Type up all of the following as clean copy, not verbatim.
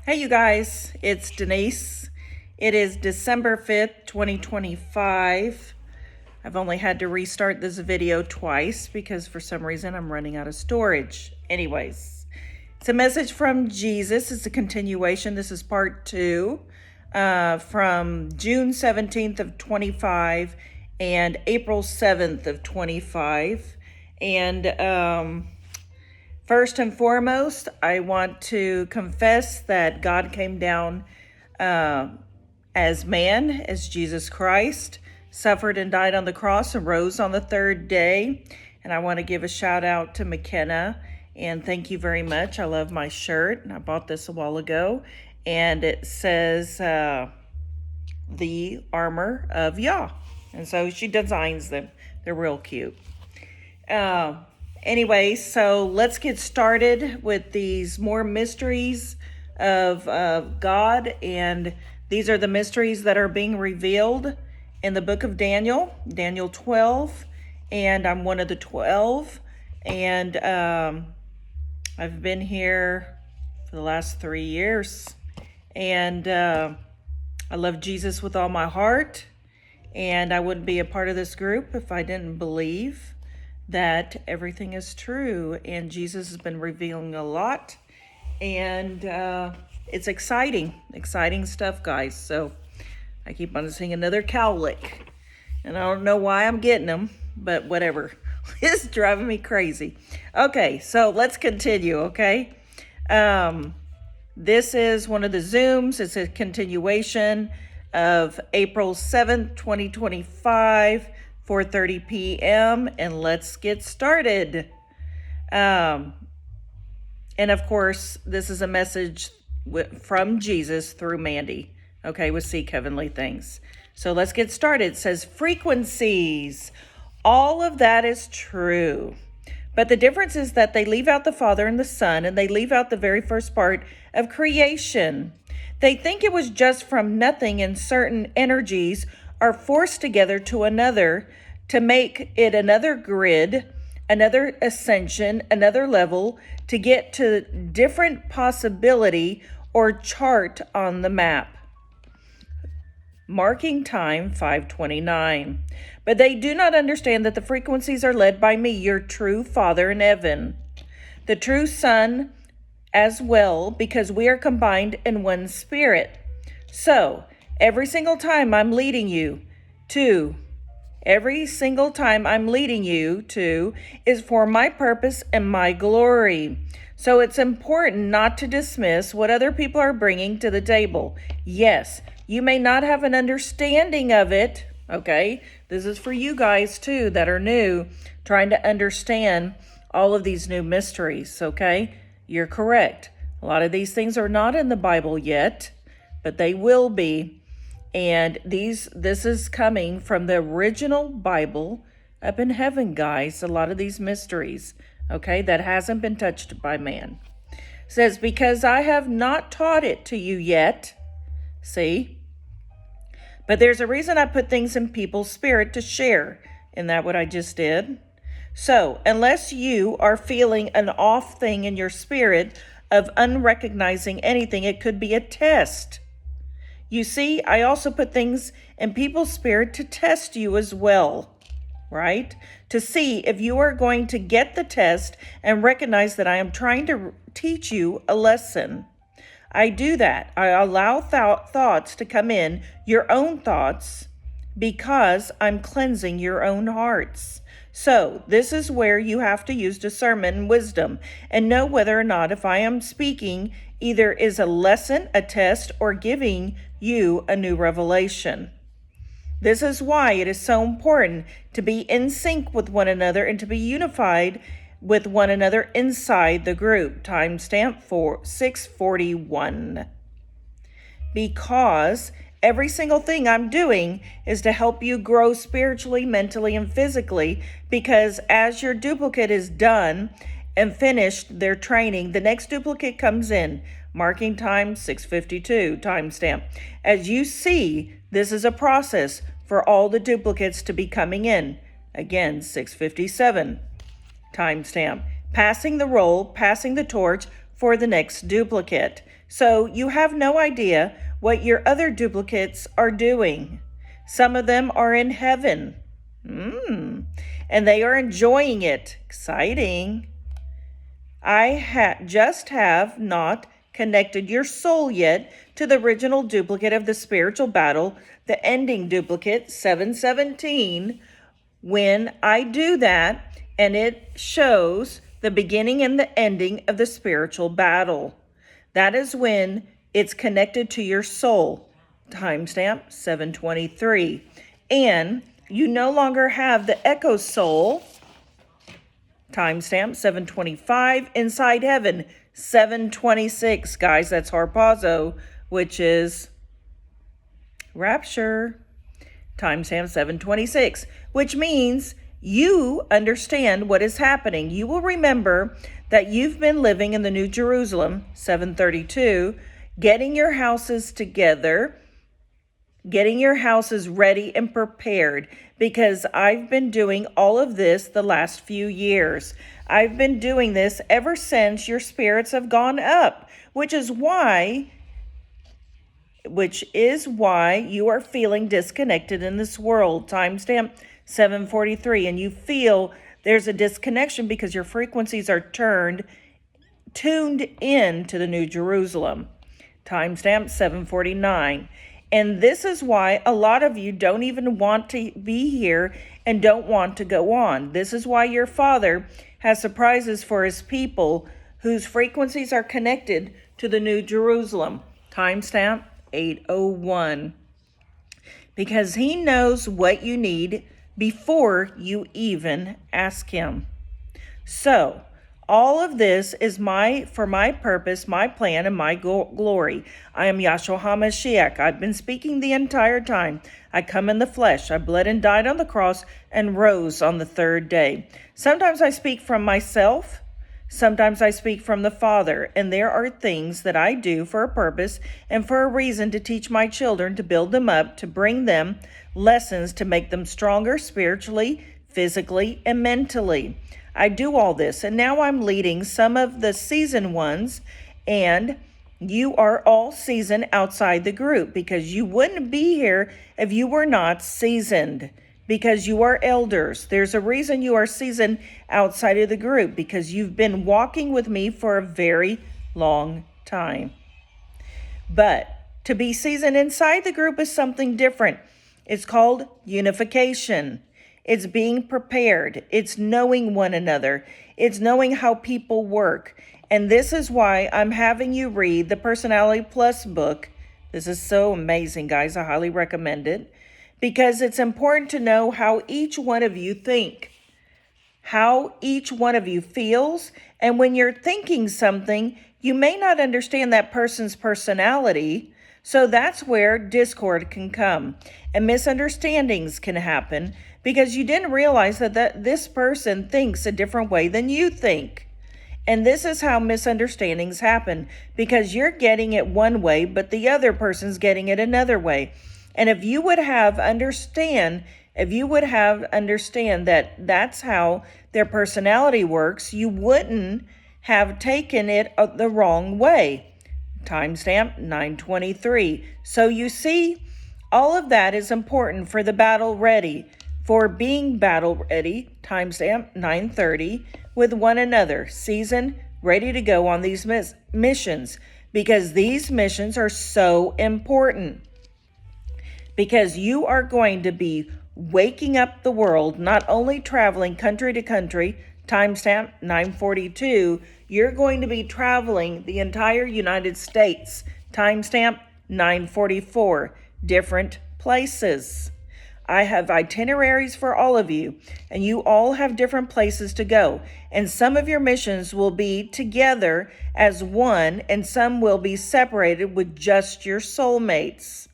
Hey, you guys, it's Denise. It is December 5th, 2025. I've only had to restart this video twice because for some reason I'm running out of storage. Anyways, it's a message from Jesus. It's a continuation. This is part 2 from June 17th of 25 and April 7th of 25. And first and foremost, I want to confess that God came down as man, as Jesus Christ, suffered and died on the cross and rose on the third day. And I want to give a shout out to McKenna and thank you very much. I love my shirt. I bought this a while ago and it says the armor of Yah. And so she designs them. They're real cute. Anyway, so let's get started with these more mysteries of God. And these are the mysteries that are being revealed in the book of Daniel, Daniel 12. And I'm one of the 12. And I've been here for the last 3 years. And I love Jesus with all my heart. And I wouldn't be a part of this group if I didn't believe that everything is true, and Jesus has been revealing a lot, and it's exciting stuff, guys. So I keep on seeing another cowlick, and I don't know why I'm getting them, but whatever. It's driving me crazy. Okay, so let's continue, okay? This is one of the Zooms. It's a continuation of April 7th, 2025, 4:30 p.m. and let's get started. And of course, this is a message from Jesus through Mandy, okay, with Seek Heavenly Things. So let's get started. It says frequencies. All of that is true. But the difference is that they leave out the Father and the Son, and they leave out the very first part of creation. They think it was just from nothing, and certain energies are forced together to another to make it another grid, another ascension, another level to get to different possibility or chart on the map. Marking time 5:29. But they do not understand that the frequencies are led by me, your true Father in heaven, the true Son as well, because we are combined in one spirit. So every single time I'm leading you to is for my purpose and my glory. So it's important not to dismiss what other people are bringing to the table. Yes, you may not have an understanding of it, okay? This is for you guys too that are new, trying to understand all of these new mysteries, okay? You're correct. A lot of these things are not in the Bible yet, but they will be. And this is coming from the original Bible up in heaven, guys. A lot of these mysteries, okay, that hasn't been touched by man. It says, because I have not taught it to you yet. See? But there's a reason I put things in people's spirit to share. Isn't that what I just did? So, unless you are feeling an off thing in your spirit of unrecognizing anything, it could be a test. You see, I also put things in people's spirit to test you as well, right? To see if you are going to get the test and recognize that I am trying to teach you a lesson. I do that. I allow thoughts to come in, your own thoughts, because I'm cleansing your own hearts. So this is where you have to use discernment and wisdom and know whether or not if I am speaking either is a lesson, a test, or giving you a new revelation. This is why it is so important to be in sync with one another and to be unified with one another inside the group. Timestamp 641. Because every single thing I'm doing is to help you grow spiritually, mentally, and physically, because as your duplicate is done and finished their training, the next duplicate comes in. Marking time 6:52, timestamp. As you see, this is a process for all the duplicates to be coming in. Again, 6:57, timestamp. Passing the torch for the next duplicate. So you have no idea what your other duplicates are doing. Some of them are in heaven. And they are enjoying it. Exciting. I just have not connected your soul yet to the original duplicate of the spiritual battle, the ending duplicate, 717. When I do that, and it shows the beginning and the ending of the spiritual battle. That is when it's connected to your soul. Timestamp 723. And you no longer have the echo soul. Timestamp 725. Inside heaven 726. Guys, that's harpazo, which is rapture. Timestamp 726, which means you understand what is happening. You will remember that you've been living in the New Jerusalem, 732, getting your houses together, getting your houses ready and prepared, because I've been doing all of this the last few years. I've been doing this ever since your spirits have gone up, which is why you are feeling disconnected in this world. Timestamp 743. And you feel there's a disconnection because your frequencies are tuned in to the New Jerusalem. Timestamp 749. And this is why a lot of you don't even want to be here and don't want to go on. This is why your Father has surprises for his people whose frequencies are connected to the New Jerusalem. Timestamp 801. Because he knows what you need before you even ask him. So, all of this is for my purpose, my plan, and my glory. I am Yahshua HaMashiach. I've been speaking the entire time. I come in the flesh. I bled and died on the cross and rose on the third day. Sometimes I speak from myself. Sometimes I speak from the Father, and there are things that I do for a purpose and for a reason to teach my children, to build them up, to bring them lessons, to make them stronger spiritually, physically, and mentally. I do all this, and now I'm leading some of the seasoned ones, and you are all seasoned outside the group, because you wouldn't be here if you were not seasoned. Because you are elders. There's a reason you are seasoned outside of the group, because you've been walking with me for a very long time. But to be seasoned inside the group is something different. It's called unification. It's being prepared. It's knowing one another. It's knowing how people work. And this is why I'm having you read the Personality Plus book. This is so amazing, guys. I highly recommend it. Because it's important to know how each one of you think, how each one of you feels. And when you're thinking something, you may not understand that person's personality. So that's where discord can come and misunderstandings can happen, because you didn't realize that this person thinks a different way than you think. And this is how misunderstandings happen, because you're getting it one way, but the other person's getting it another way. And if you would have understand that that's how their personality works, you wouldn't have taken it the wrong way. Timestamp 923. So you see, all of that is important for the battle ready, for being battle ready. Timestamp 930, with one another, seasoned, ready to go on these missions, because these missions are so important. Because you are going to be waking up the world, not only traveling country to country, timestamp 942, you're going to be traveling the entire United States, timestamp 944, different places. I have itineraries for all of you, and you all have different places to go. And some of your missions will be together as one, and some will be separated with just your soulmates.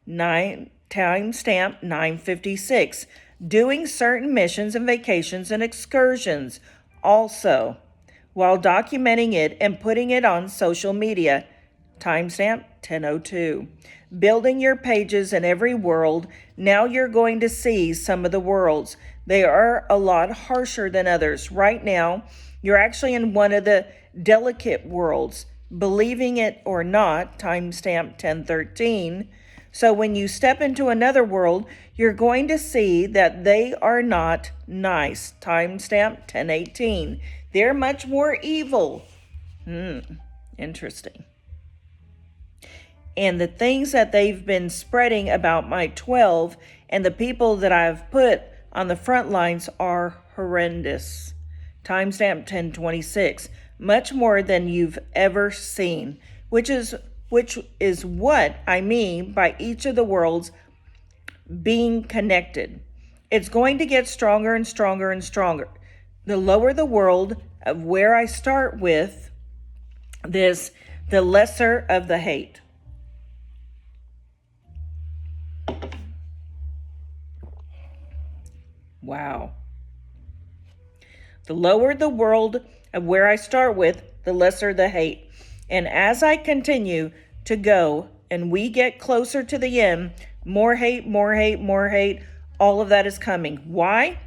Timestamp 956, doing certain missions and vacations and excursions also, while documenting it and putting it on social media. Timestamp 1002, building your pages in every world. Now you're going to see some of the worlds. They are a lot harsher than others. Right now, you're actually in one of the delicate worlds. believing it or not, timestamp 1013. So when you step into another world, you're going to see that they are not nice, timestamp 1018. They're much more evil. Interesting. And the things that they've been spreading about my 12 and the people that I've put on the front lines are horrendous. Timestamp 1026. Much more than you've ever seen, which is what I mean by each of the worlds being connected. It's going to get stronger and stronger and stronger. The lower the world of where I start with this, the lesser of the hate. Wow. The lower the world of where I start with, the lesser the hate. And as I continue to go and we get closer to the end, more hate, more hate, more hate, all of that is coming. Why?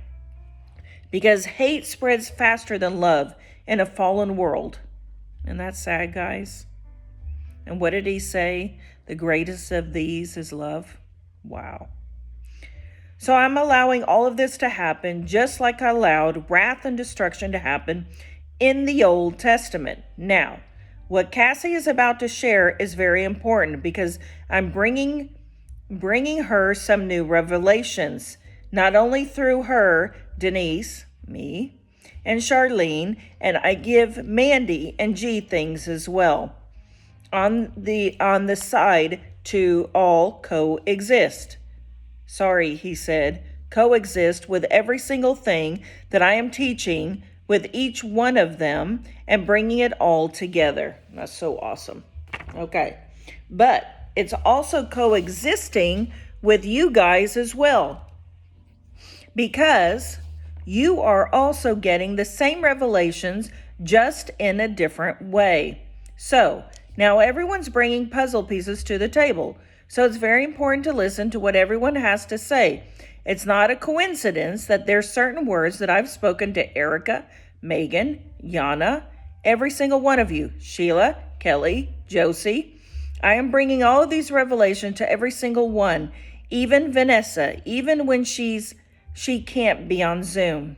Because hate spreads faster than love in a fallen world. And that's sad, guys. And what did he say? The greatest of these is love. Wow. So I'm allowing all of this to happen just like I allowed wrath and destruction to happen in the Old Testament. Now, what Cassie is about to share is very important because I'm bringing her some new revelations, not only through her, Denise, me, and Charlene, and I give Mandy and G things as well on the side to all coexist. Sorry, he said, coexist with every single thing that I am teaching with each one of them and bringing it all together. That's so awesome. Okay. But it's also coexisting with you guys as well, because you are also getting the same revelations just in a different way. So now everyone's bringing puzzle pieces to the table. So it's very important to listen to what everyone has to say. It's not a coincidence that there's certain words that I've spoken to Erica, Megan, Yana, every single one of you, Sheila, Kelly, Josie. I am bringing all of these revelations to every single one, even Vanessa, even when she can't be on Zoom.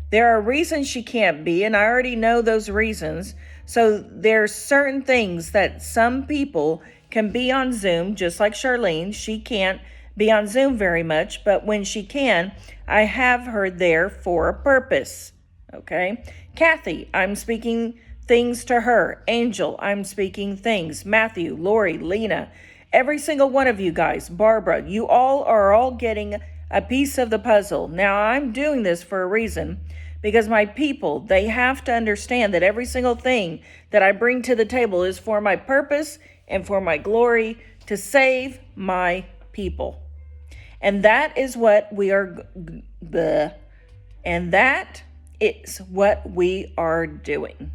There are reasons she can't be, and I already know those reasons. So there's certain things that some people can be on Zoom, just like Charlene. She can't be on Zoom very much, but when she can, I have her there for a purpose. Okay? Kathy, I'm speaking things to her. Angel, I'm speaking things. Matthew, Lori, Lena, every single one of you guys, Barbara, you all are getting a piece of the puzzle. Now, I'm doing this for a reason, because my people, they have to understand that every single thing that I bring to the table is for my purpose and for my glory to save my people. And that is what we are doing.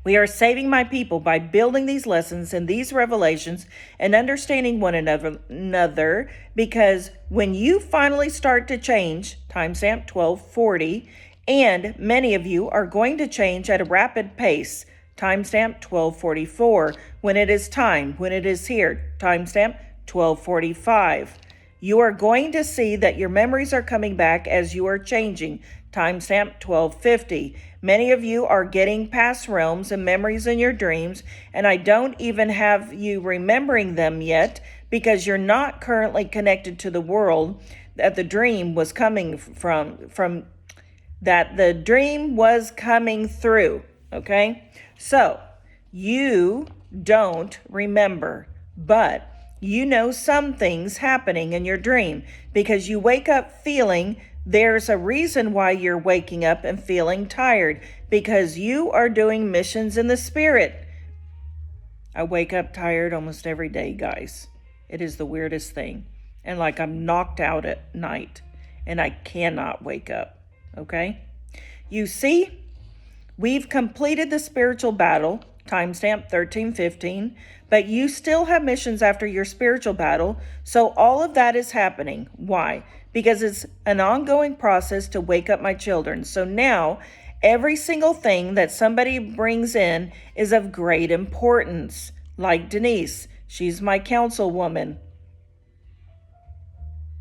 We are saving my people by building these lessons and these revelations and understanding one another, because when you finally start to change, timestamp 1240, and many of you are going to change at a rapid pace, timestamp 1244, when it is time, when it is here, timestamp 1245. You are going to see that your memories are coming back as you are changing, timestamp 1250. Many of you are getting past realms and memories in your dreams, and I don't even have you remembering them yet because you're not currently connected to the world that the dream was coming from that the dream was coming through, okay? So, you don't remember, but you know some things happening in your dream because you wake up feeling there's a reason why you're waking up and feeling tired, because you are doing missions in the spirit. I wake up tired almost every day, guys. It is the weirdest thing. And like I'm knocked out at night and I cannot wake up, okay? You see, we've completed the spiritual battle, timestamp 1315, but you still have missions after your spiritual battle, so all of that is happening. Why? Because it's an ongoing process to wake up my children. So now, Every single thing that somebody brings in is of great importance. Like Denise, she's my councilwoman.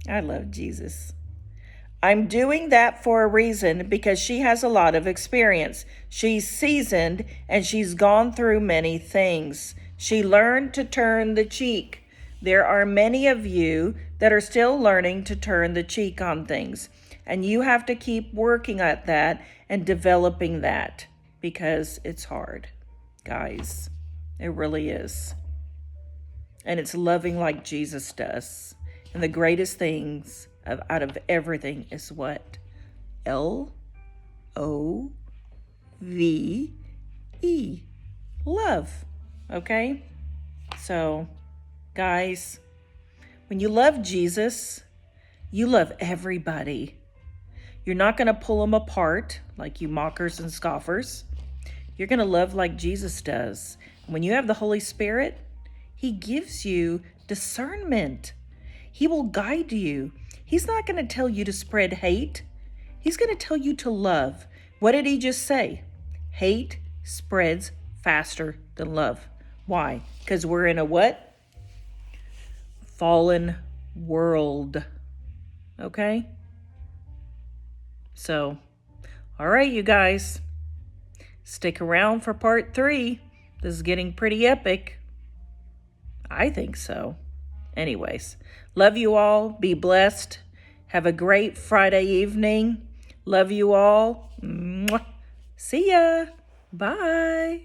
I love Jesus. I'm doing that for a reason because she has a lot of experience. She's seasoned and she's gone through many things. She learned to turn the cheek. There are many of you that are still learning to turn the cheek on things. And you have to keep working at that and developing that because it's hard, guys. It really is. And it's loving like Jesus does. And the greatest things out of everything is what? L-O-V-E. Love. Okay? So, guys, when you love Jesus, you love everybody. You're not going to pull them apart like you mockers and scoffers. You're going to love like Jesus does. When you have the Holy Spirit, He gives you discernment. He will guide you. He's not going to tell you to spread hate. He's going to tell you to love. What did He just say? Hate spreads faster than love. Why? Because we're in a what? Fallen world. Okay? So, all right, you guys. Stick around for part 3. This is getting pretty epic. I think so. Anyways, love you all. Be blessed. Have a great Friday evening. Love you all. Mwah. See ya. Bye.